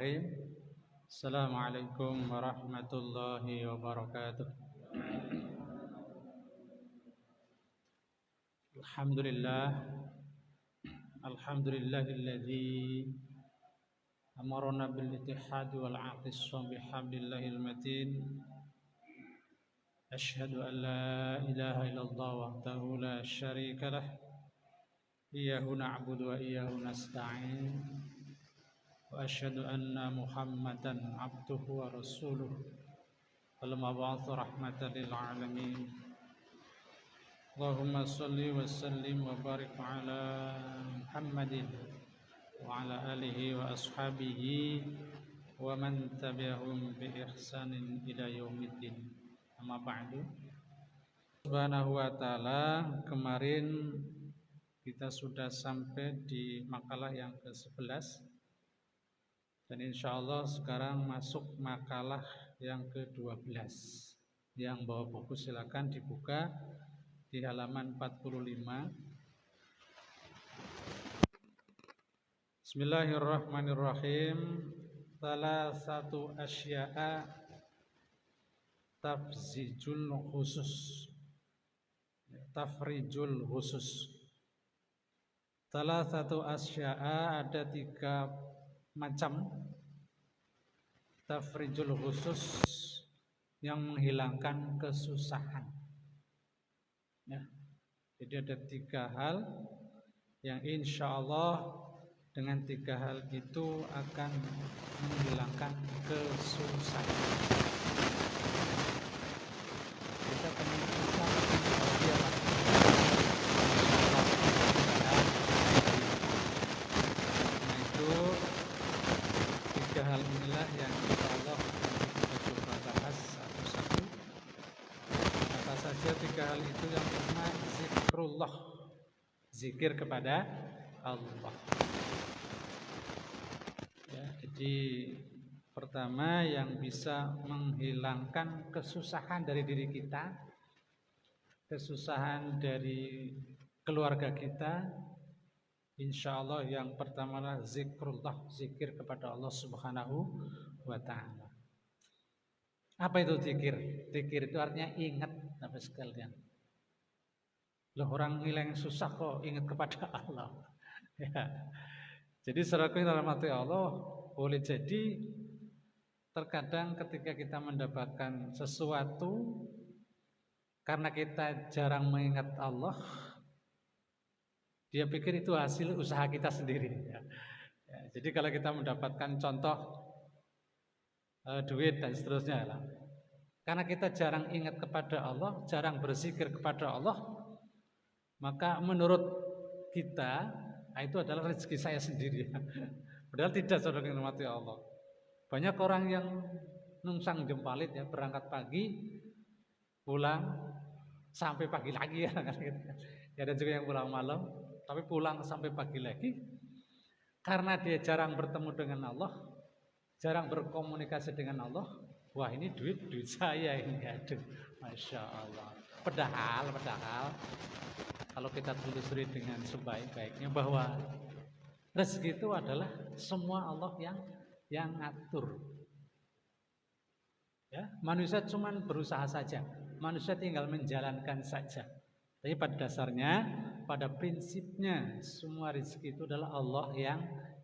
Bismillahirrahmanirrahim. Assalamualaikum warahmatullahi wabarakatuh. Alhamdulillah. Alhamdulillahilladzi amarna bil ittihad wal a'tisam bihablillahil matin. Asyhadu an la ilaha illallah wahdahu la syarika lah. Iyyahu na'budu wa iyyahu nasta'in. Wa asyhadu anna Muhammadan abduhu wa rasuluh al-mab'uts rahmatan lil alamin. Allahumma shalli wa sallim wa barik ala Muhammadin wa ala alihi wa ashabihi wa man tabi'ahum bi ihsanin ila yaumiddin. Amma ba'du. Subhanahu wa ta'ala, kemarin kita sudah sampai di makalah yang ke-11 dan insyaallah sekarang masuk makalah yang ke-12. Yang bawa buku silakan dibuka di halaman 45. Bismillahirrahmanirrahim. Salah satu asya'a tafrijul khusus. Salah satu asya'a, ada 3 macam tafrijul khusus yang menghilangkan kesusahan. Ya. Jadi ada 3 hal yang insya Allah dengan 3 hal itu akan menghilangkan kesusahan. Kita pengen susah bahagia lah. Nah itu 3 hal inilah yang insya Allah kita coba bahas satu-satu. Apa saja 3 hal itu? Yang pertama zikrullah, zikir kepada Allah. Ya, jadi pertama yang bisa menghilangkan kesusahan dari diri kita, kesusahan dari keluarga kita, insya Allah yang pertama adalah zikrullah, zikir kepada Allah Subhanahu wa ta'ala. Apa itu zikir? Zikir itu artinya ingat, Bapak sekalian. Loh, orang hilang susah kok ingat kepada Allah. Ya. Jadi secara dalam hati Allah, boleh jadi terkadang ketika kita mendapatkan sesuatu karena kita jarang mengingat Allah, dia pikir itu hasil usaha kita sendiri. Ya. Jadi kalau kita mendapatkan contoh duit dan seterusnya lah, karena kita jarang ingat kepada Allah, jarang berzikir kepada Allah, maka menurut kita itu adalah rezeki saya sendiri. Padahal tidak, saudara yang dirahmati Allah. Banyak orang yang nungsang jempalit ya, berangkat pagi, pulang sampai pagi lagi ya. Ya, ada juga yang pulang malam, tapi pulang sampai pagi lagi. Karena dia jarang bertemu dengan Allah, jarang berkomunikasi dengan Allah. Wah, ini duit saya ini, aduh, masya Allah. Padahal kalau kita telusuri dengan sebaik-baiknya bahwa rezeki itu adalah semua Allah yang ngatur. Ya, manusia cuma berusaha saja, manusia tinggal menjalankan saja. Tapi pada dasarnya, pada prinsipnya, semua rezeki itu adalah Allah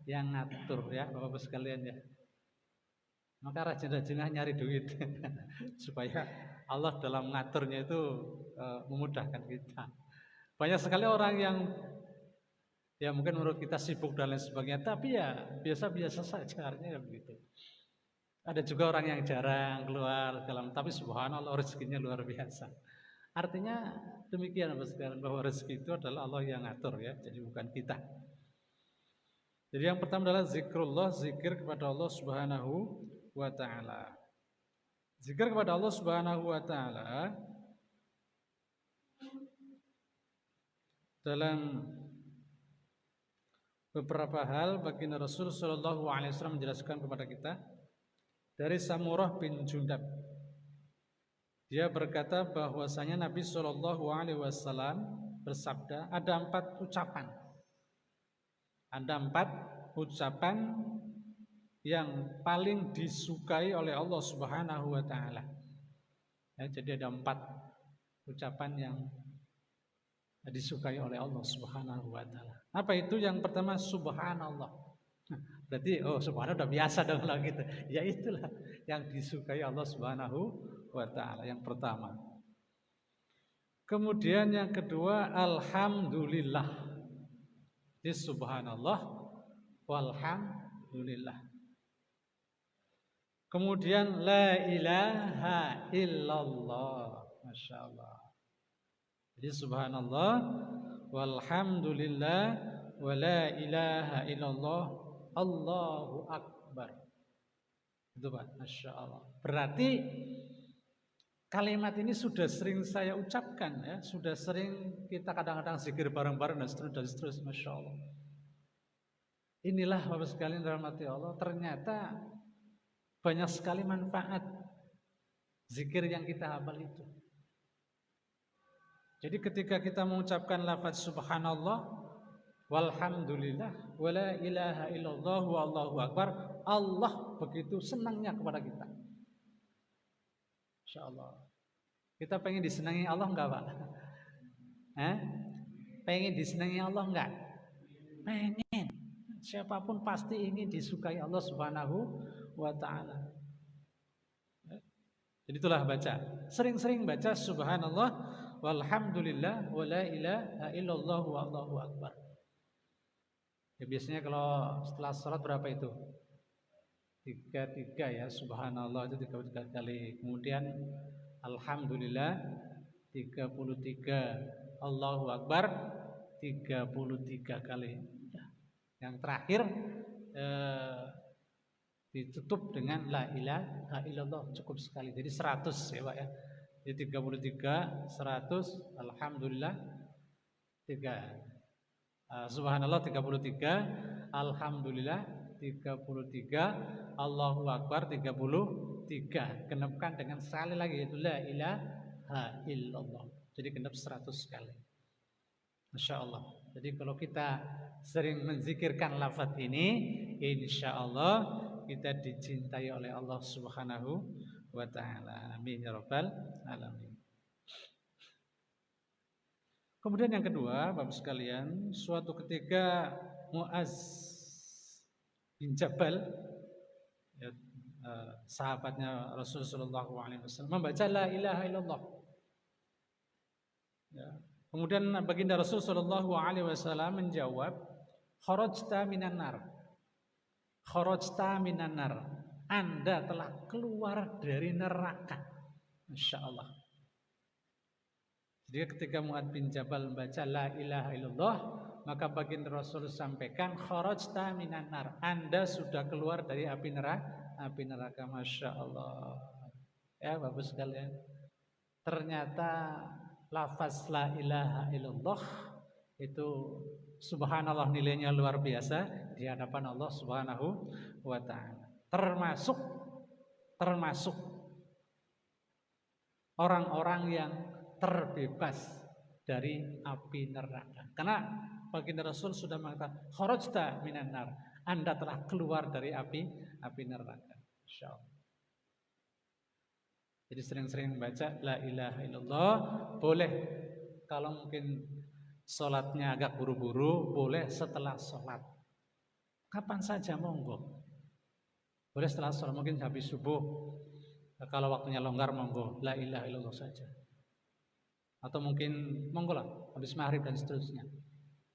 yang ngatur ya, Bapak-Bapak sekalian ya. Maka rajin-rajinlah nyari duit supaya Allah dalam ngaturnya itu memudahkan kita. Banyak sekali orang yang ya mungkin menurut kita sibuk dan lain sebagainya, tapi ya biasa-biasa saja, artinya begitu. Ada juga orang yang jarang keluar dalam, tapi subhanallah rezekinya luar biasa. Artinya demikian bahwa rezeki itu adalah Allah yang ngatur ya, jadi bukan kita. Jadi yang pertama adalah zikrullah, zikir kepada Allah Subhanahu wa ta'ala. Zikir kepada Allah Subhanahu wa ta'ala dalam beberapa hal baginda Rasul sallallahu alaihi wasallam menjelaskan kepada kita. Dari Samurah bin Jundab, dia berkata bahwasanya Nabi sallallahu alaihi wasallam bersabda, ada 4 ucapan. Ada 4 ucapan yang paling disukai oleh Allah Subhanahu wa taala. Ya, jadi ada 4 ucapan yang disukai oleh Allah Subhanahu wa taala. Apa itu? Yang pertama subhanallah. Berarti subhanallah udah biasa dong lah gitu. Ya itulah yang disukai Allah Subhanahu wa taala yang pertama. Kemudian yang kedua alhamdulillah. Jadi subhanallah walhamdulillah. Kemudian la ilaha illallah. Masya Allah. Jadi subhanallah walhamdulillah wa la ilaha illallah Allahu akbar. Itu Pak, Masya Allah. Berarti kalimat ini sudah sering saya ucapkan ya, sudah sering kita kadang-kadang zikir bareng-bareng dan seterusnya, Masya Allah. Inilah Bapak sekalian rahmati Allah, ternyata banyak sekali manfaat zikir yang kita hafal itu. Jadi ketika kita mengucapkan lafaz subhanallah walhamdulillah wala ilaha illallah wallahu akbar, Allah begitu senangnya kepada kita. Insyaallah. Kita pengen disenangi Allah enggak, Pak? Pengen disenangi Allah enggak? Pengen. Siapapun pasti ingin disukai Allah Subhanahu wa taala. Jadi itulah baca. Sering-sering baca subhanallah walhamdulillah wala ilaha illallah wallahu akbar. Ya biasanya kalau setelah sholat berapa itu? 3 ya, subhanallah itu 3 kali. Kemudian alhamdulillah 33, Allahu akbar 33 kali. Yang terakhir ditutup dengan la ilaha illallah, cukup sekali. Jadi 100 ya Pak ya. Jadi 33, 100, alhamdulillah 3. Subhanallah 33, alhamdulillah 33, Allahu akbar 33. Genapkan dengan sekali lagi yaitu la ilaha illallah. Jadi genap 100 kali. Masya Allah. Jadi kalau kita sering menzikirkan lafaz ini, insya Allah kita dicintai oleh Allah Subhanahu wa ta'ala. Amin ya rabbal alamin. Kemudian yang kedua, Bapak sekalian, suatu ketika Muaz bin Jabal, ya, sahabatnya Rasulullah SAW, membaca la ilaha illallah. Ya. Kemudian baginda Rasulullah SAW menjawab, kharajta minan nar. Kharajta minan nar. Anda telah keluar dari neraka. Masya Allah. Jadi ketika Mu'adz bin Jabal membaca la ilaha illallah, maka baginda Rasul sampaikan kharajta minan nar. Anda sudah keluar dari api neraka. Masya Allah. Ya Bapak sekalian, ternyata lafaz la ilaha illallah itu subhanallah nilainya luar biasa di hadapan Allah Subhanahu wa ta'ala. Termasuk orang-orang yang terbebas dari api neraka. Karena baginda Rasul sudah mengatakan kharajta minan nar. Anda telah keluar dari api neraka. Insyaallah. Jadi sering-sering baca la ilaha illallah. Boleh kalau mungkin sholatnya agak buru-buru, boleh setelah sholat. Kapan saja monggo. Boleh setelah sholat, mungkin habis subuh. Kalau waktunya longgar monggo la ilaha illallah saja. Atau mungkin monggo lah habis maghrib dan seterusnya.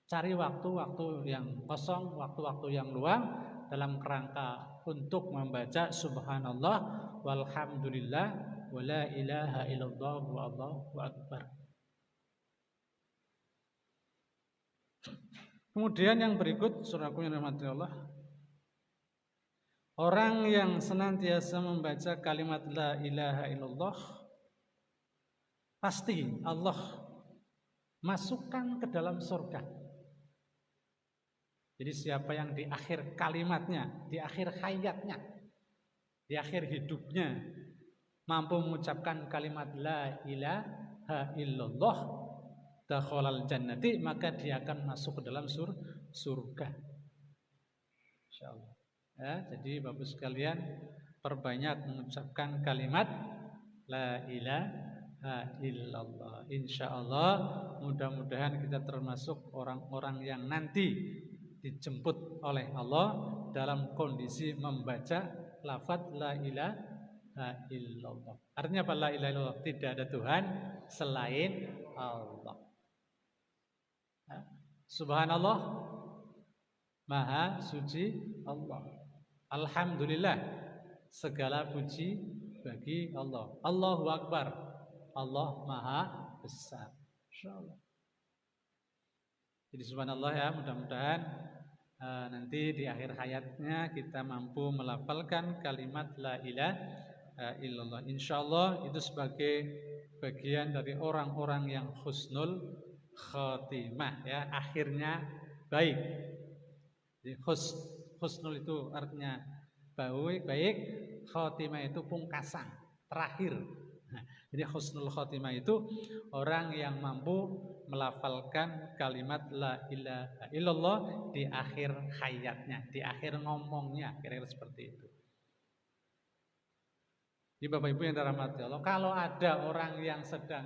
Cari waktu-waktu yang kosong, waktu-waktu yang luang dalam kerangka untuk membaca subhanallah walhamdulillah wala ilaha illallah wallahu akbar. Kemudian yang berikut, saudaraku yang dirahmati Allah, orang yang senantiasa membaca kalimat la ilaha illallah pasti Allah masukkan ke dalam surga. Jadi siapa yang di akhir kalimatnya, di akhir hayatnya, di akhir hidupnya mampu mengucapkan kalimat la ilaha illallah dakhalal jannati, maka dia akan masuk ke dalam surga. Insyaallah. Ya, jadi Bapak sekalian perbanyak mengucapkan kalimat la ilaha illallah. Insyaallah mudah-mudahan kita termasuk orang-orang yang nanti dijemput oleh Allah dalam kondisi membaca lafaz la ilaha illallah. Artinya apa la ilaha illallah? Tidak ada Tuhan selain Allah. Ya. Subhanallah, Maha suci Allah. Alhamdulillah, segala puji bagi Allah. Allahu Akbar, Allah Maha Besar. Insyaallah. Jadi subhanallah ya, mudah-mudahan nanti di akhir hayatnya kita mampu melafalkan kalimat la ilaha illallah. Insyaallah itu sebagai bagian dari orang-orang yang husnul khotimah ya, akhirnya baik. Jadi husnul itu artinya baik, khotimah itu pungkasan, terakhir. Nah, jadi husnul khotimah itu orang yang mampu melafalkan kalimat la ilaha illallah di akhir hayatnya, di akhir ngomongnya, kira-kira seperti itu. Jadi Bapak Ibu yang dirahmati Allah, kalau ada orang yang sedang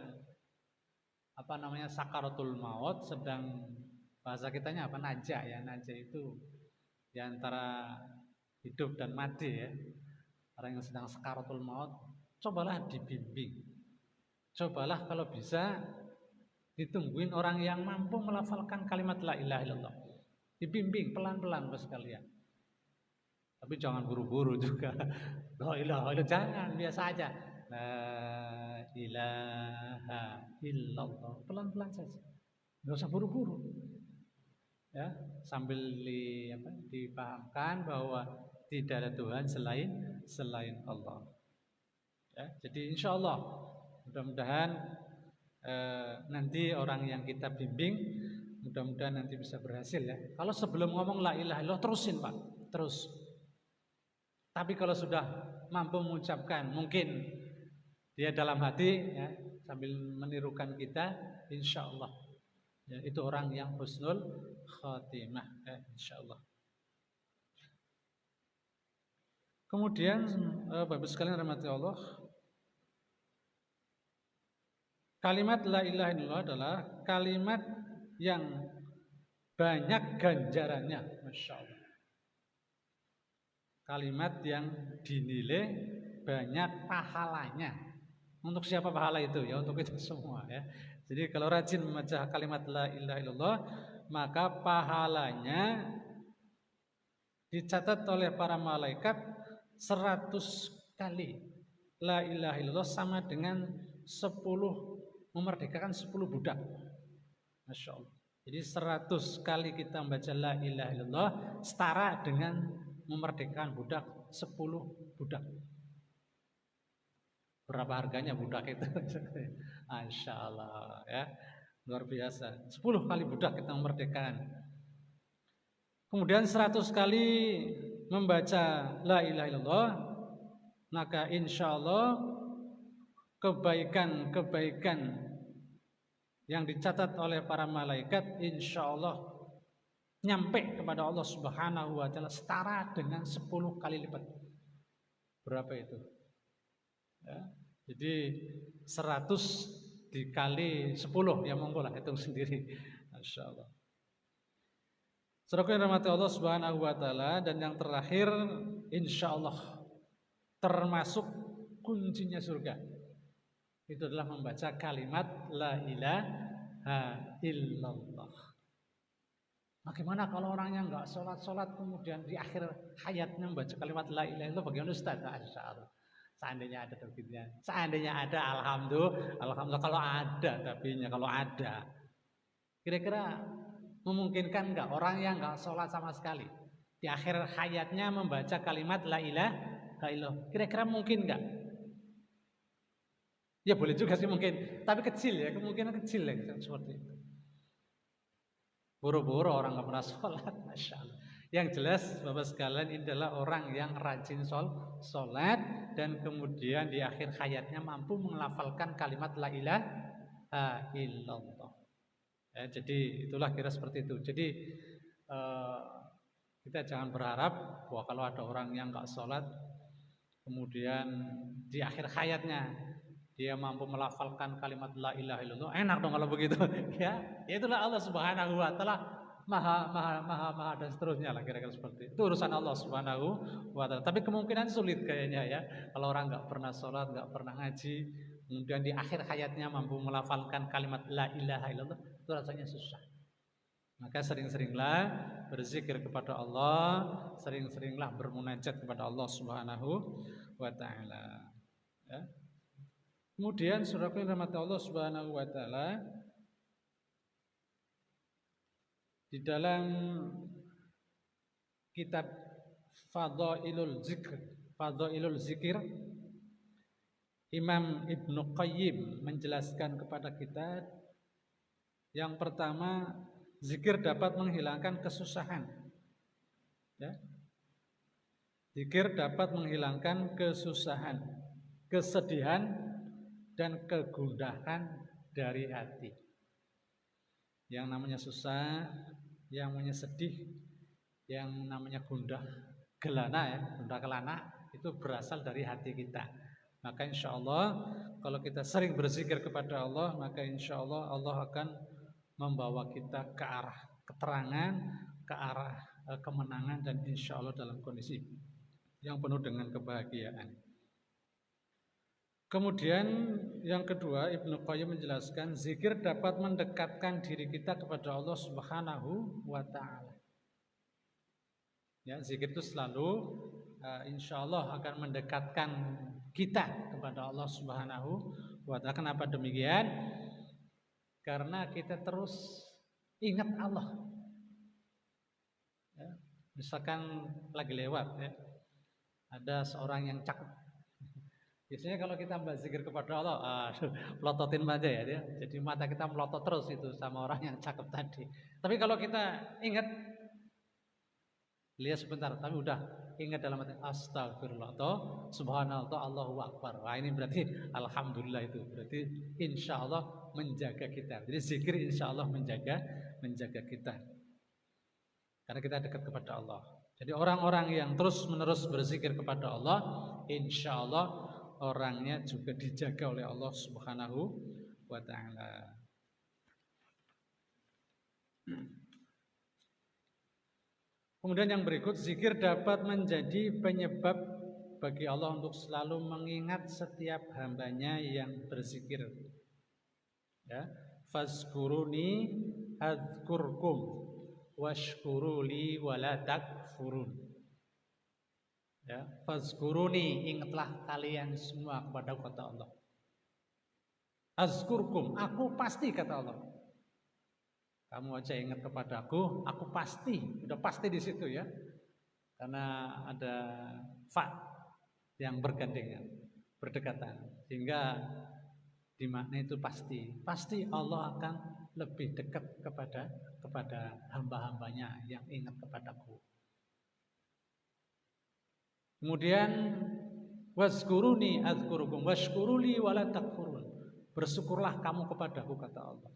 sakaratul maut, sedang bahasa kitanya apa, naja ya, naja itu di antara hidup dan mati ya. Orang yang sedang sakaratul maut, cobalah dibimbing. Cobalah kalau bisa ditungguin orang yang mampu melafalkan kalimat la ilaha illallah. Dibimbing pelan-pelan Bapak sekalian. Tapi jangan buru-buru juga. La ilaha illallah, jangan, biasa aja. La ilaha illallah, pelan-pelan saja. Enggak usah buru-buru. Ya, sambil dipahamkan bahwa tidak ada Tuhan selain Allah. Ya, jadi insya Allah mudah-mudahan nanti orang yang kita bimbing mudah-mudahan nanti bisa berhasil ya. Kalau sebelum ngomong la ilaha illallah terusin Pak, terus. Tapi kalau sudah mampu mengucapkan, mungkin dia dalam hati ya, sambil menirukan kita, insya Allah ya, itu orang yang husnul khatimah ya, insya Allah. Kemudian Bapak sekalian rahmati Allah, kalimat la ilaha illallah adalah kalimat yang banyak ganjarannya, Masya Allah. Kalimat yang dinilai banyak pahalanya. Untuk siapa pahala itu? Ya untuk kita semua ya. Jadi kalau rajin membaca kalimat la ilaha illallah, maka pahalanya dicatat oleh para malaikat 100 kali. La ilaha illallah sama dengan 10 memerdekakan 10 budak. Masya Allah. Jadi 100 kali kita membaca la ilaha illallah setara dengan memerdekakan budak 10 budak. Berapa harganya budak itu? Masya Allah ya, luar biasa. 10 kali budak kita memerdekakan. Kemudian 100 kali membaca la ilaha illallah, maka insya Allah kebaikan-kebaikan yang dicatat oleh para malaikat insya Allah nyampe kepada Allah Subhanahu wa ta'ala setara dengan 10 kali lipat. Berapa itu? Ya, jadi 100 dikali 10 ya, monggo lah hitung sendiri. Masya Allah. Saudara yang dirahmati Allah Subhanahu wa ta'ala, dan yang terakhir insya Allah termasuk kuncinya surga, itu adalah membaca kalimat la ilaha illallah. Bagaimana kalau orang yang enggak sholat kemudian di akhir hayatnya membaca kalimat la ilaha illallah, bagaimana Ustaz? Insyaallah. Seandainya ada terbitnya, seandainya ada, alhamdulillah. Kalau ada tapinya, kalau ada, kira-kira memungkinkan enggak orang yang enggak sholat sama sekali di akhir hayatnya membaca kalimat la ilaha illallah? Kira-kira mungkin enggak? Ya boleh juga sih mungkin, tapi kecil ya, kemungkinan kecil ya seperti itu. Buru-buru orang nggak pernah sholat, Masya Allah. Yang jelas Bapak sekalian, ini adalah orang yang rajin sholat dan kemudian di akhir hayatnya mampu melafalkan kalimat la ilaha illallah. Ya, jadi itulah kira seperti itu. Jadi Kita jangan berharap bahwa kalau ada orang yang nggak sholat, kemudian di akhir hayatnya dia mampu melafalkan kalimat la ilaha illallah, enak dong kalau begitu. Ya, itulah Allah Subhanahu wa taala maha dan seterusnya lah, kira-kira seperti itu. Urusan Allah Subhanahu wa taala. Tapi kemungkinan sulit kayaknya ya. Kalau orang nggak pernah sholat, nggak pernah ngaji, kemudian di akhir hayatnya mampu melafalkan kalimat la ilaha illallah, itu rasanya susah. Maka sering-seringlah berzikir kepada Allah, sering-seringlah bermunajat kepada Allah Subhanahu wa taala. Ya. Kemudian saudaraku yang dirahmati Allah Subhanahu wa taala, di dalam kitab Fadhailul Zikir, Imam Ibnu Qayyim menjelaskan kepada kita, yang pertama, zikir dapat menghilangkan kesusahan. Ya. Zikir dapat menghilangkan kesusahan, kesedihan, dan kegundahan dari hati. Yang namanya susah, yang namanya sedih, yang namanya gundah gelana, itu berasal dari hati kita. Maka insya Allah kalau kita sering berzikir kepada Allah, maka insya Allah Allah akan membawa kita ke arah keterangan, ke arah kemenangan, dan insya Allah dalam kondisi yang penuh dengan kebahagiaan. Kemudian yang kedua, Ibnu Qayyim menjelaskan zikir dapat mendekatkan diri kita kepada Allah Subhanahu wa taala. Ya, zikir itu selalu insya Allah akan mendekatkan kita kepada Allah Subhanahu wa taala. Kenapa demikian? Karena kita terus ingat Allah. Ya, misalkan lagi lewat ya, ada seorang yang cakep. Biasanya kalau kita berzikir kepada Allah, pelototin aja ya dia. Jadi mata kita melotot terus itu sama orang yang cakep tadi. Tapi kalau kita ingat, lihat sebentar, tapi udah ingat dalam hati, astagfirullah, atau subhanallah, atau Allahu akbar. Wah, ini berarti alhamdulillah, itu berarti insya Allah menjaga kita. Jadi zikir insya Allah menjaga kita, karena kita dekat kepada Allah. Jadi orang-orang yang terus menerus berzikir kepada Allah, insya Allah orangnya juga dijaga oleh Allah Subhanahu wa taala. Kemudian yang berikut, zikir dapat menjadi penyebab bagi Allah untuk selalu mengingat setiap hambanya yang berzikir. Ya, fazkuruni adzkurkum washkuruli wala takfurun. Ya, fazkuruni, ingatlah kalian semua kepada kata Allah. Azkurkum, aku pasti, kata Allah. Kamu aja ingat kepadaku, aku pasti, udah pasti di situ ya. Karena ada fa yang bergandengan, berdekatan, sehingga dimakna itu pasti. Pasti Allah akan lebih dekat kepada hamba-hambanya yang ingat kepadaku. Kemudian wazkuruni adzkurukum washkuruli wala takfurun. Bersyukurlah kamu kepadaku, kata Allah.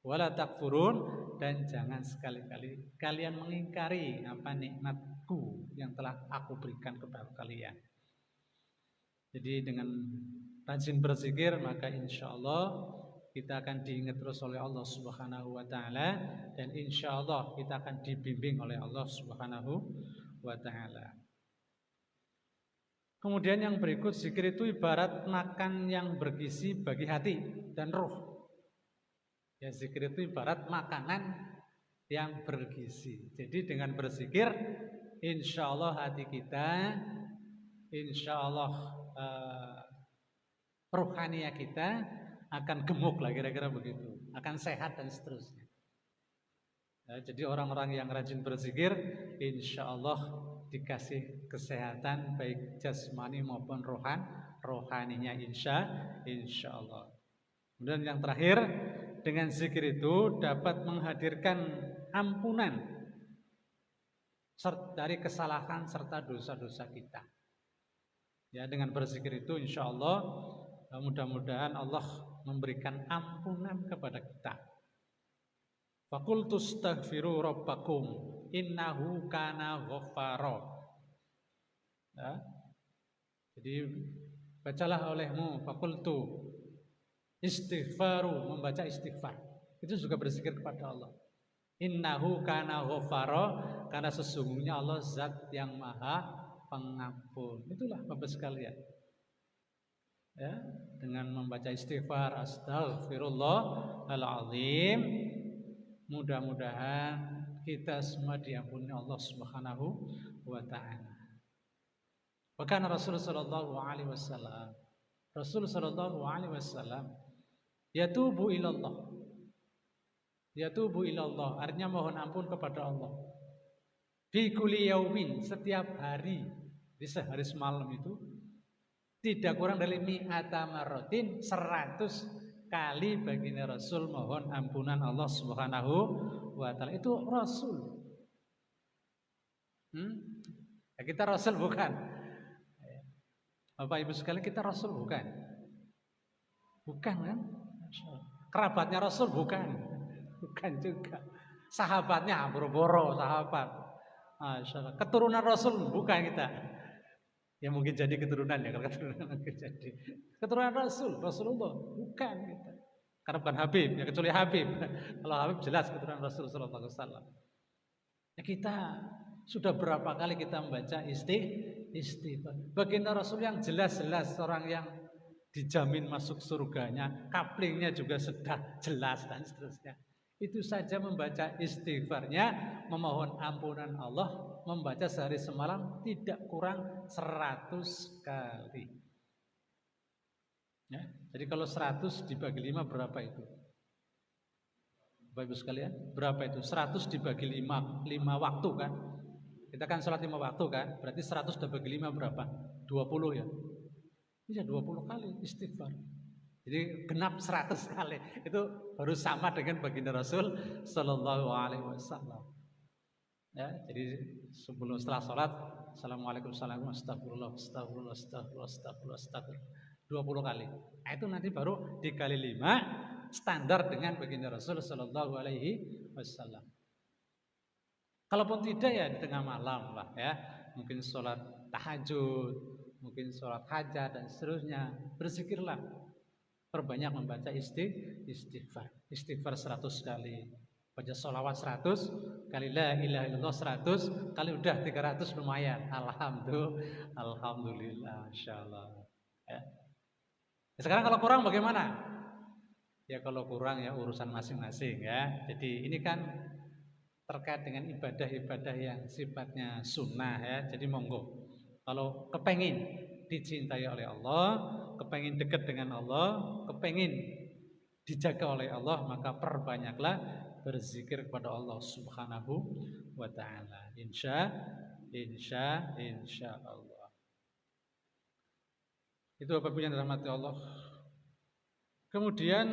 Wala takfurun, dan jangan sekali-kali kalian mengingkari apa nikmatku yang telah aku berikan kepada kalian. Jadi dengan rajin berzikir, maka insya Allah kita akan diingat terus oleh Allah Subhanahu wa taala, dan insya Allah kita akan dibimbing oleh Allah Subhanahu wa taala. Kemudian yang berikut, zikir itu ibarat makan yang bergizi bagi hati dan roh. Ya, zikir itu ibarat makanan yang bergizi. Jadi dengan berzikir, insya Allah hati kita, insya Allah rohania kita akan gemuk lah, kira-kira begitu, akan sehat dan seterusnya. Ya, jadi orang-orang yang rajin berzikir, insya Allah dikasih kesehatan baik jasmani maupun rohaninya, insya Allah. Kemudian yang terakhir, dengan zikir itu dapat menghadirkan ampunan dari kesalahan serta dosa-dosa kita. Ya, dengan berzikir itu insya Allah mudah-mudahan Allah memberikan ampunan kepada kita. Faqultu astaghfiru rabbakum, innahu kana ghaffara. Ya. Jadi bacalah olehmu fakultu istighfaru, membaca istighfar. Itu juga berzikir kepada Allah. Innahu kana ghaffara, karena sesungguhnya Allah zat yang maha pengampun. Itulah Bapak sekalian. Ya, dengan membaca istighfar astaghfirullahalazim, mudah-mudahan kita semua diampuni Allah Subhanahu wa taala. Bahkan Rasul sallallahu alaihi wasallam yatubu ilallah. Yatubu ilallah artinya mohon ampun kepada Allah. Fi kulli yaumin, setiap hari, di sehari semalam itu tidak kurang dari mi'ata marratin, 100 kali baginda Rasul mohon ampunan Allah Subhanahu wa taala. Itu Rasul. Ya, kita Rasul bukan? Bapak Ibu sekalian, kita Rasul bukan? Bukan kan? Kerabatnya Rasul bukan? Bukan juga. Sahabatnya boro-boro sahabat. Masyaallah. Keturunan Rasul bukan kita. Ya mungkin jadi keturunan ya, kalau keturunan mungkin jadi keturunan Rasulullah bukan kita. Karena bukan Habib, ya kecuali Habib. Kalau Habib jelas keturunan Rasul sallallahu alaihi wasallam. Ya kita sudah berapa kali kita membaca istighfar. Baginda Rasul yang jelas-jelas orang yang dijamin masuk surganya, kaplingnya juga sudah jelas dan seterusnya. Itu saja membaca istighfarnya, memohon ampunan Allah, membaca sehari semalam tidak kurang 100 kali. Ya, jadi kalau 100 dibagi 5 berapa itu? Bapak Ibu sekalian, berapa itu? 100 dibagi 5 waktu kan? Kita kan sholat 5 waktu kan? Berarti 100 dibagi 5 berapa? 20 ya? Iya 20 kali istighfar. Jadi genap 100 kali. Itu baru sama dengan baginda Rasul sallallahu alaihi wasallam. Ya, jadi setelah sholat, assalamualaikum warahmatullahi wabarakatuh, astagfirullah, astagfirullah, astagfirullah, astagfirullah, 20 kali. Nah, itu nanti baru dikali 5 standar dengan baginda Rasul sallallahu alaihi wasallam. Kalaupun tidak ya di tengah malam lah ya, mungkin sholat tahajud, mungkin sholat hajat dan seterusnya, berzikirlah. Perbanyak membaca istighfar. Istighfar 100 kali. Baca sholawat 100 kali, la ilaha illallah 100 kali, udah 300 lumayan. Alhamdulillah, insyaallah. Ya. Sekarang kalau kurang bagaimana? Ya kalau kurang ya urusan masing-masing ya. Jadi ini kan terkait dengan ibadah-ibadah yang sifatnya sunnah ya. Jadi monggo. Kalau kepengin dicintai oleh Allah, kepengin dekat dengan Allah, kepengin dijaga oleh Allah, maka perbanyaklah berzikir kepada Allah Subhanahu wa taala. Insya Allah. Itu apabila yang dirahmati Allah. Kemudian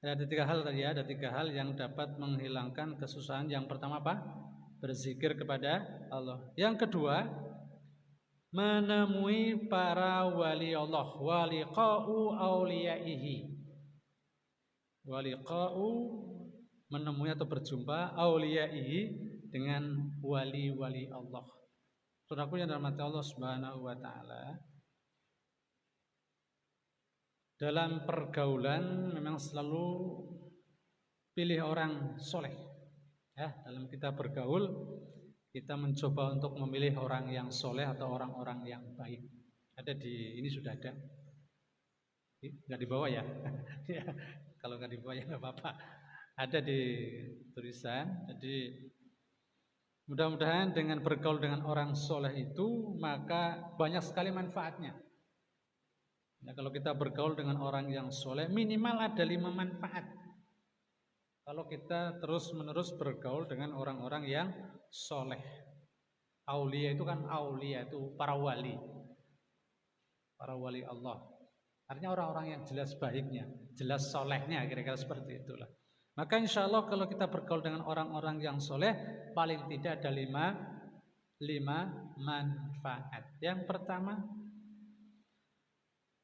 ada 3 hal tadi ya, ada 3 hal yang dapat menghilangkan kesusahan. Yang pertama apa? Berzikir kepada Allah. Yang kedua, menemui para wali Allah, waliqa'u auliyaihi. Waliqa'u, menemui atau berjumpa, auliyaihi, dengan wali-wali Allah. Saudaraku yang dirahmati Allah Subhanahu wa taala, dalam pergaulan memang selalu pilih orang soleh. Ya, dalam kita bergaul, kita mencoba untuk memilih orang yang soleh atau orang-orang yang baik. Ada di ini sudah ada, nggak dibawa ya? Kalau nggak dibawa ya nggak apa-apa. Ada di tulisan. Jadi mudah-mudahan dengan bergaul dengan orang soleh itu maka banyak sekali manfaatnya. Ya, kalau kita bergaul dengan orang yang soleh minimal ada 5 manfaat. Kalau kita terus-menerus bergaul dengan orang-orang yang soleh. Aulia itu kan, aulia itu para wali. Para wali Allah. Artinya orang-orang yang jelas baiknya, jelas solehnya, kira-kira seperti itulah. Maka insya Allah kalau kita bergaul dengan orang-orang yang soleh, paling tidak ada 5 manfaat. Yang pertama,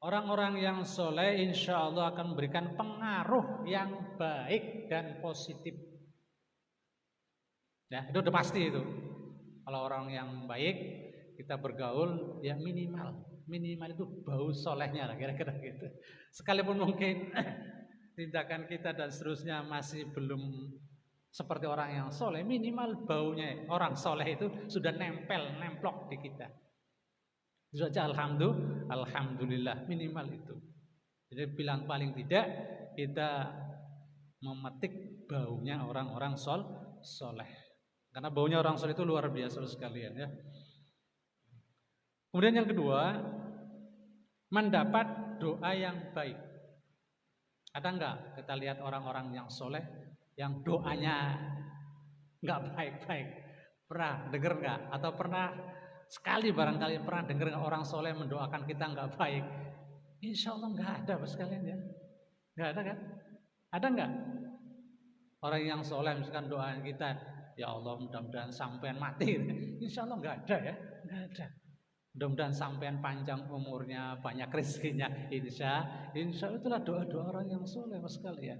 orang-orang yang soleh insya Allah akan memberikan pengaruh yang baik dan positif Ya, itu udah pasti itu. Kalau orang yang baik kita bergaul ya minimal itu bau solehnya lah kira-kira gitu. Sekalipun mungkin tindakan kita dan seterusnya masih belum seperti orang yang soleh, minimal baunya orang soleh itu sudah nemplok di kita. Itu saja alhamdulillah minimal itu. Jadi bilang paling tidak kita memetik baunya orang-orang soleh. Karena baunya orang soleh itu luar biasa sekalian ya. Kemudian yang kedua, mendapat doa yang baik. Ada enggak kita lihat orang-orang yang soleh yang doanya enggak baik-baik? Pernah dengar enggak? Atau pernah sekali barangkali pernah dengar enggak orang soleh mendoakan kita enggak baik? Insya Allah enggak ada sekalian ya. Enggak ada kan? Ada enggak? Orang yang soleh misalkan doa kita, ya Allah mudah-mudahan sampean mati. Insya Allah enggak ada ya, enggak ada. Mudah-mudahan sampean panjang umurnya, banyak rezekinya. Insya Allah itulah doa-doa orang yang soleh sekalian.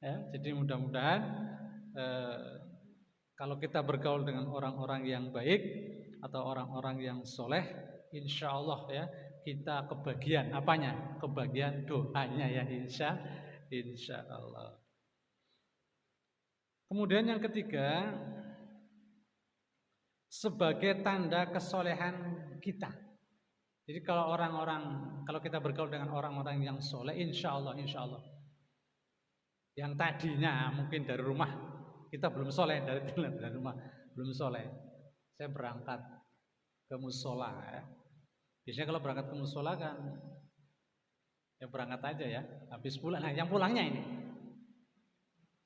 Ya, jadi mudah-mudahan kalau kita bergaul dengan orang-orang yang baik atau orang-orang yang soleh, insya Allah ya kita kebagian apanya? Kebagian doanya ya insya Allah. Kemudian yang ketiga, sebagai tanda kesolehan kita. Jadi kalau kita bergaul dengan orang-orang yang soleh, insya Allah, yang tadinya mungkin dari rumah kita belum soleh, dari rumah belum soleh, saya berangkat ke musola ya. Biasanya kalau berangkat ke musola kan ya berangkat aja ya, habis pulang. Nah yang pulangnya ini,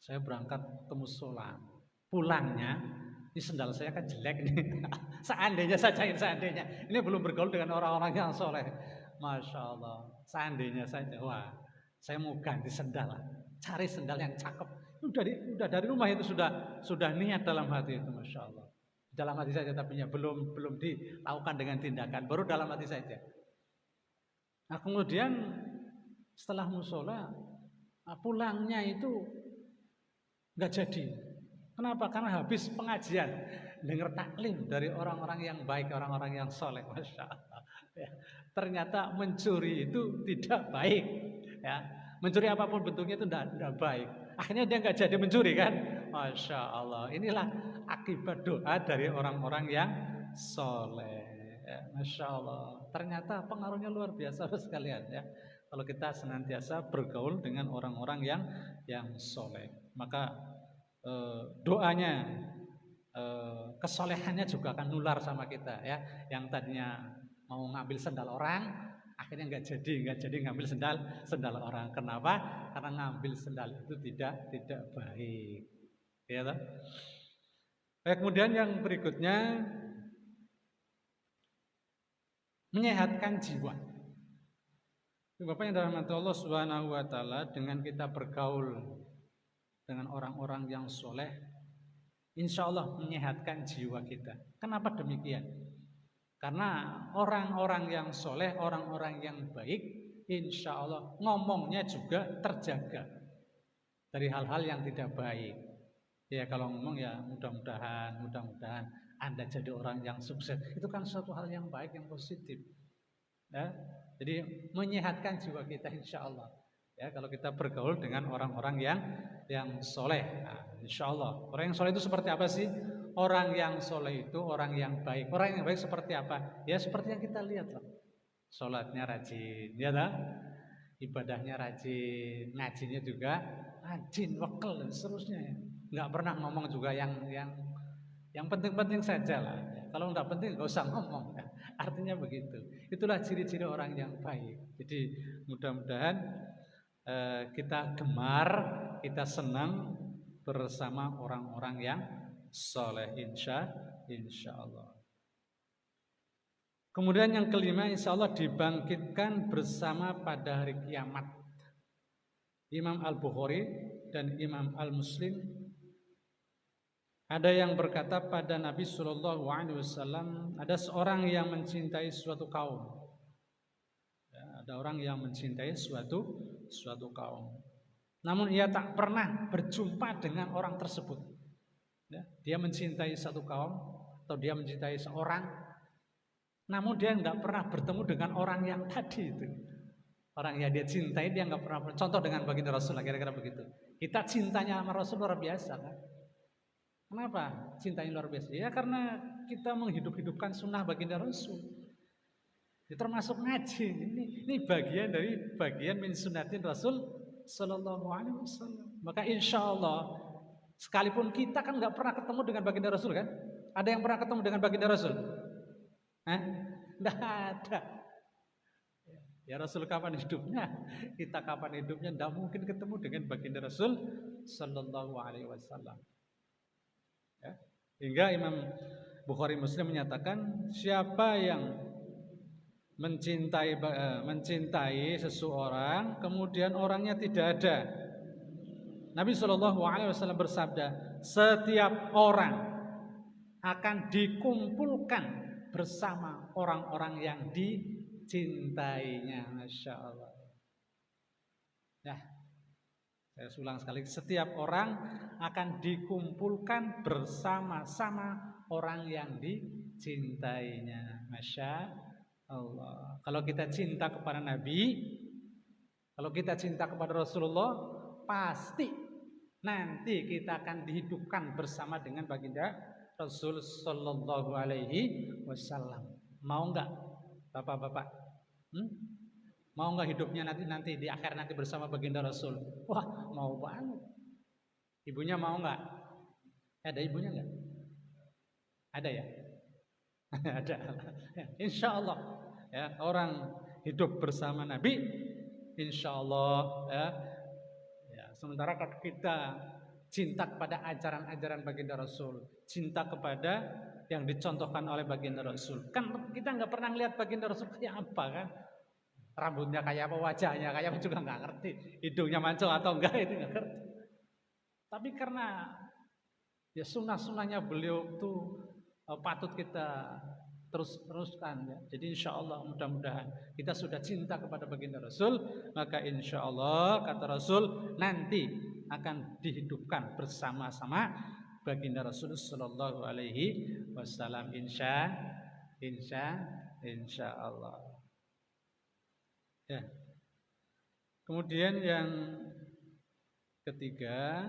saya berangkat ke musola, pulangnya ini sendal saya kan jelek nih. Seandainya ini belum bergaul dengan orang-orang yang soleh, masya Allah. Seandainya saja, wah, saya mau ganti sendal, cari sendal yang cakep. Udah dari rumah itu sudah niat dalam hati itu, masya Allah. Dalam hati saja, tapi belum dilakukan dengan tindakan, baru dalam hati saja. Nah kemudian setelah musola, pulangnya itu nggak jadi. Kenapa? Karena habis pengajian dengar taklim dari orang-orang yang baik, orang-orang yang soleh, masya Allah. Ya, ternyata mencuri itu tidak baik. Ya, mencuri apapun bentuknya itu tidak baik. Akhirnya dia nggak jadi mencuri kan? Masya Allah. Inilah akibat doa dari orang-orang yang soleh. Ya, masya Allah. Ternyata pengaruhnya luar biasa sekalian ya. Kalau kita senantiasa bergaul dengan orang-orang yang soleh, maka doanya, kesolehannya juga akan nular sama kita ya. Yang tadinya mau ngambil sendal orang, akhirnya nggak jadi ngambil sendal orang. Kenapa? Karena ngambil sendal itu tidak baik. Ya toh? Kemudian yang berikutnya, menyehatkan jiwa. Bapak yang dirahmati Allah Subhanahu wa taala, dengan kita bergaul dengan orang-orang yang soleh, insya Allah menyehatkan jiwa kita. Kenapa demikian? Karena orang-orang yang soleh, orang-orang yang baik, insya Allah ngomongnya juga terjaga dari hal-hal yang tidak baik. Ya kalau ngomong ya mudah-mudahan Anda jadi orang yang sukses. Itu kan suatu hal yang baik, yang positif. Ya, jadi menyehatkan jiwa kita insya Allah. Ya, kalau kita bergaul dengan orang-orang yang soleh, nah, insya Allah. Orang yang soleh itu seperti apa sih? Orang yang soleh itu orang yang baik. Orang yang baik seperti apa? Ya seperti yang kita lihat lah. Sholatnya rajin, ya lah. Ibadahnya rajin, ngajinya juga rajin, wekel dan seterusnya. Nggak pernah ngomong juga yang penting-penting saja lah. Kalau nggak penting nggak usah ngomong. Artinya begitu. Itulah ciri-ciri orang yang baik. Jadi mudah-mudahan kita gemar, kita senang bersama orang-orang yang soleh, insya Allah. Kemudian yang kelima, insya Allah dibangkitkan bersama pada hari kiamat. Imam Al-Bukhari dan Imam Al-Muslim, ada yang berkata pada Nabi Shallallahu Alaihi Wasallam, ada seorang yang mencintai suatu kaum. Ya, ada orang yang mencintai suatu kaum. Namun ia tak pernah berjumpa dengan orang tersebut. Ya, dia mencintai satu kaum atau dia mencintai seorang, namun dia nggak pernah bertemu dengan orang yang tadi itu. Orang yang dia cintai dia nggak pernah. Contoh dengan baginda Rasul, kira-kira begitu. Kita cintanya sama Rasul luar biasa kan? Kenapa cintanya luar biasa? Ya karena kita menghidup-hidupkan sunnah baginda Rasul. Itu termasuk ngaji. Ini bagian dari bagian min sunnatin Rasul Sallallahu Alaihi Wasallam. Maka insya Allah, sekalipun kita kan nggak pernah ketemu dengan baginda Rasul kan? Ada yang pernah ketemu dengan baginda Rasul? Nggak ada. Ya Rasul kapan hidupnya? Kita kapan hidupnya? Tidak mungkin ketemu dengan baginda Rasul Sallallahu Alaihi Wasallam. Ya. Hingga Imam Bukhari Muslim menyatakan, siapa yang mencintai seseorang, kemudian orangnya tidak ada. Nabi Sallallahu Alaihi Wasallam bersabda, setiap orang akan dikumpulkan bersama orang-orang yang dicintainya. Masya Allah. Nah, saya ulang sekali, setiap orang akan dikumpulkan bersama-sama orang yang dicintainya. Masya Allah. Kalau kita cinta kepada Nabi, kalau kita cinta kepada Rasulullah, pasti nanti kita akan dihidupkan bersama dengan baginda Rasul Sallallahu Alaihi Wasallam. Mau nggak, bapak-bapak? Mau nggak hidupnya nanti di akhir nanti bersama baginda Rasul? Wah, mau banget. Ibunya mau nggak? Ada ibunya nggak? Ada ya? Ada. Insya Allah ya, orang hidup bersama Nabi, insya Allah ya. Sementara kalau kita cinta kepada ajaran-ajaran baginda Rasul, cinta kepada yang dicontohkan oleh baginda Rasul, kan kita nggak pernah lihat baginda Rasul kayak apa kan? Rambutnya kayak apa, wajahnya kayak apa juga nggak ngerti, hidungnya mancung atau enggak itu nggak ngerti. Tapi karena ya sunnah-sunnahnya beliau tuh patut kita teruskan ya. Jadi insya Allah mudah-mudahan kita sudah cinta kepada baginda Rasul, maka insya Allah kata Rasul nanti akan dihidupkan bersama-sama baginda Rasul Sallallahu Alaihi Wasallam. Insya Allah. Ya. Kemudian yang ketiga,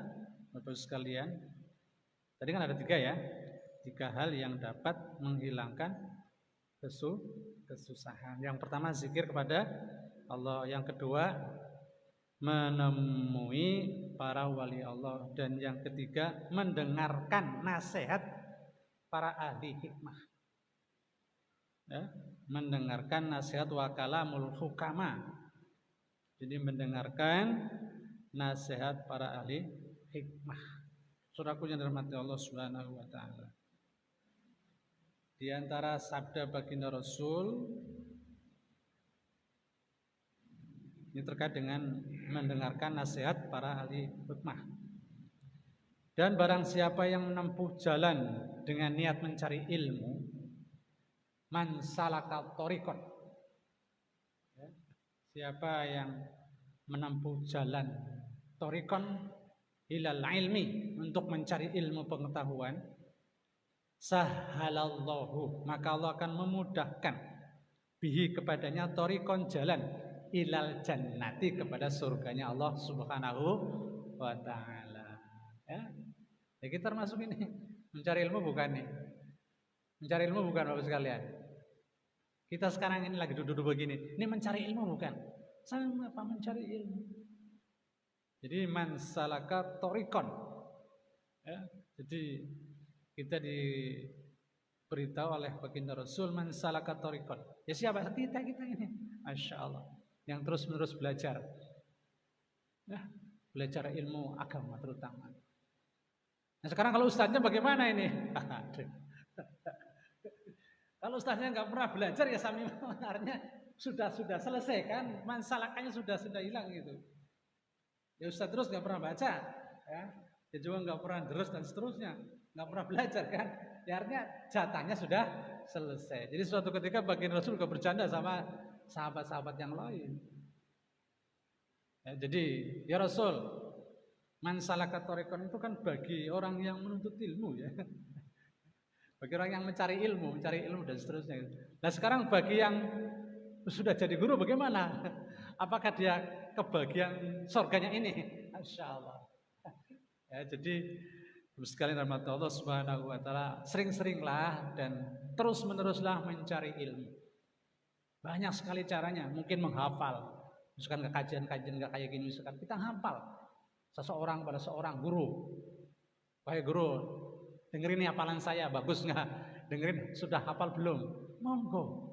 Bapak sekalian, tadi kan ada tiga ya, tiga hal yang dapat menghilangkan kesusahan. Yang pertama zikir kepada Allah, yang kedua menemui para wali Allah, dan yang ketiga mendengarkan nasihat para ahli hikmah. Ya, mendengarkan nasihat wa kalamul hukama. Jadi mendengarkan nasihat para ahli hikmah. Saudaraku yang dirahmati Allah Subhanahu wa taala. Di antara sabda baginda Rasul ini terkait dengan mendengarkan nasihat para ahli hikmah. Dan barang siapa yang menempuh jalan dengan niat mencari ilmu, man salaka thoriqan. Siapa yang menempuh jalan thoriqan ilal ilmi, untuk mencari ilmu pengetahuan, sahalallahu, maka Allah akan memudahkan bihi kepadanya thoriqan, jalan ilal jannati, kepada surganya Allah Subhanahu wa taala. Ya. Ya kita termasuk ini. Mencari ilmu bukan nih. Mencari ilmu bukan Bapak sekalian. Kita sekarang ini lagi duduk-duduk begini. Ini mencari ilmu bukan? Sama apa mencari ilmu. Jadi man salaka thoriqan. Ya, jadi kita diberitahu oleh baginda Rasul man salaka thoriqan. Ya siapa? Kita ini. Masya Allah. Yang terus-menerus belajar. Ya, belajar ilmu agama terutama. Nah sekarang kalau ustadznya bagaimana ini? Kalau ustadznya nggak pernah belajar ya sami sebenarnya sudah selesai kan, masalahnya sudah hilang gitu. Ya ustadz terus nggak pernah baca, ya juga nggak pernah terus dan seterusnya, nggak pernah belajar kan, ya artinya jatahnya sudah selesai. Jadi suatu ketika baginda Rasul juga bercanda sama sahabat-sahabat yang lain. Ya, jadi ya Rasul, Man salaka thariqan itu kan bagi orang yang menuntut ilmu ya. Bagi orang yang mencari ilmu dan seterusnya. Nah sekarang bagi yang sudah jadi guru bagaimana? Apakah dia kebagian surganya ini? Masya Allah. Ya, jadi sekalian rahmat Allah Subhanahu wa taala, sering-seringlah dan terus-meneruslah mencari ilmu. Banyak sekali caranya, mungkin menghafal. Misalkan ke kajian-kajian enggak kayak gini, misalkan kita hafal seseorang pada seorang guru. Wahai guru, dengerin nih hafalan saya, bagus nggak? Dengerin, sudah hafal belum? Monggo.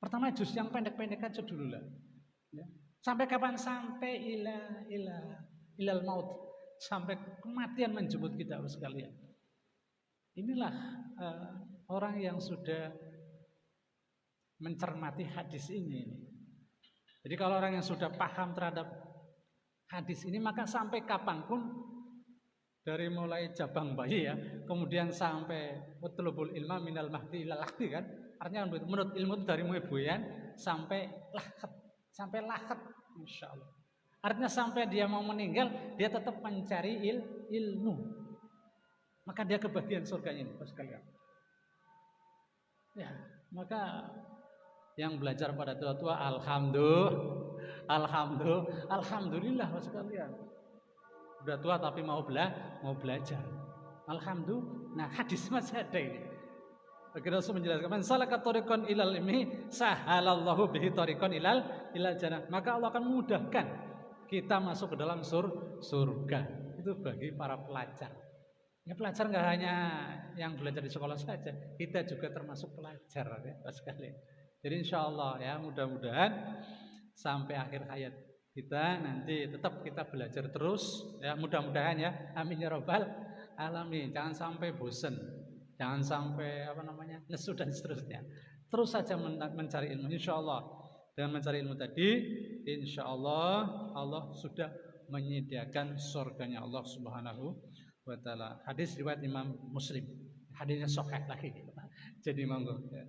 Pertama juz yang pendek-pendek aja dulu lah. Ya. Sampai kapan? Sampai ilal maut. Sampai kematian menjemput kita sekalian. Inilah orang yang sudah mencermati hadis ini. Jadi kalau orang yang sudah paham terhadap hadis ini, maka sampai kapanpun, dari mulai jabang bayi ya, kemudian sampai utlubul ilma minal mahdi ilal lahdi kan, artinya menurut ilmu dari mulai buyan sampai lahat, insya Allah. Artinya sampai dia mau meninggal, dia tetap mencari ilmu, maka dia kebagian surganya ini, sekalian. Ya, maka yang belajar pada tua-tua, alhamdulillah sekalian. Udah tua tapi mau belajar. Alhamdulillah. Nah, hadis masih ada ini. Bagi Rasul menjelaskan, "Man salaka thariqan ilal ilmi, sahalallahu bihi thariqan ilal jannah." Maka Allah akan memudahkan kita masuk ke dalam surga. Itu bagi para pelajar. Ya, pelajar nggak hanya yang belajar di sekolah saja, kita juga termasuk pelajar ya, sekalian. Jadi insya Allah ya, mudah-mudahan sampai akhir hayat kita nanti tetap kita belajar terus ya, mudah-mudahan ya, amin ya rabbal alamin. Jangan sampai bosan, jangan sampai nesu dan seterusnya. Terus saja mencari ilmu. Insya Allah dengan mencari ilmu tadi, insya Allah Allah sudah menyediakan surganya Allah Subhanahu wa taala. Hadis riwayat Imam Muslim, hadisnya sahih lagi. Jadi monggo ya.